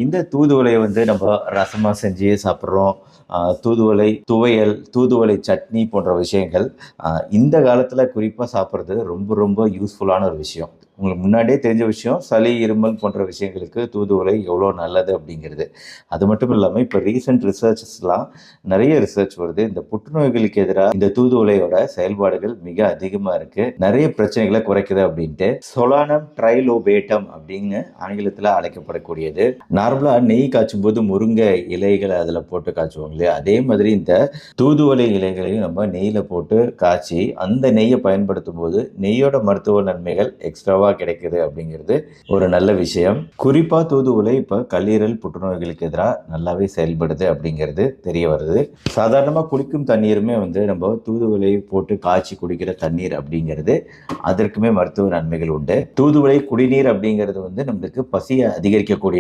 இந்த தூதுவளையை வந்து நம்ம ரசமாக செஞ்சு சாப்பிட்றோம். தூதுவளை துவையல், தூதுவளை சட்னி போன்ற விஷயங்கள் இந்த காலத்தில் குறிப்பாக சாப்பிட்றது ரொம்ப ரொம்ப யூஸ்ஃபுல்லான ஒரு விஷயம். உங்களுக்கு முன்னாடியே தெரிஞ்ச விஷயம், சளி இருமல் போன்ற விஷயங்களுக்கு தூதுவளை எவ்வளோ நல்லது அப்படிங்கிறது. அது மட்டும் இல்லாமல் இப்போ ரீசெண்ட் ரிசர்ச்சஸ்லாம் நிறைய ரிசர்ச் வருது. இந்த புற்றுநோய்களுக்கு எதிராக இந்த தூதுவளையோட செயல்பாடுகள் மிக அதிகமாக இருக்குது, நிறைய பிரச்சனைகளை குறைக்குது அப்படின்ட்டு. சொலானம் ட்ரைலோபேட்டம் அப்படின்னு ஆங்கிலத்தில் அழைக்கப்படக்கூடியது. நார்மலாக நெய் காய்ச்சும் போது முருங்கை இலைகளை அதில் போட்டு காய்ச்சுவாங்க இல்லையா, அதே மாதிரி இந்த தூதுவளை இலைகளையும் நம்ம நெய்யில் போட்டு காய்ச்சி அந்த நெய்யை பயன்படுத்தும் போது நெய்யோட மருத்துவ நன்மைகள் எக்ஸ்ட்ராவாக கிடைக்குது அப்படிங்கிறது ஒரு நல்ல விஷயம். குறிப்பாக தூதுவளை இப்போ கல்லீரல் புற்றுநோய்களுக்கு எதிராக நல்லாவே செயல்படுது அப்படிங்கிறது தெரிய வருது. சாதாரணமாக குடிக்கும் தண்ணீருமே வந்து நம்ம தூதுவளை போட்டு காய்ச்சி குடிக்கிற தண்ணீர் அப்படிங்கிறது அதற்குமே மருத்துவ நன்மைகள் உண்டு. தூதுவளை குடிநீர் அப்படிங்கிறது வந்து நம்மளுக்கு பசியை அதிகரிக்கக்கூடிய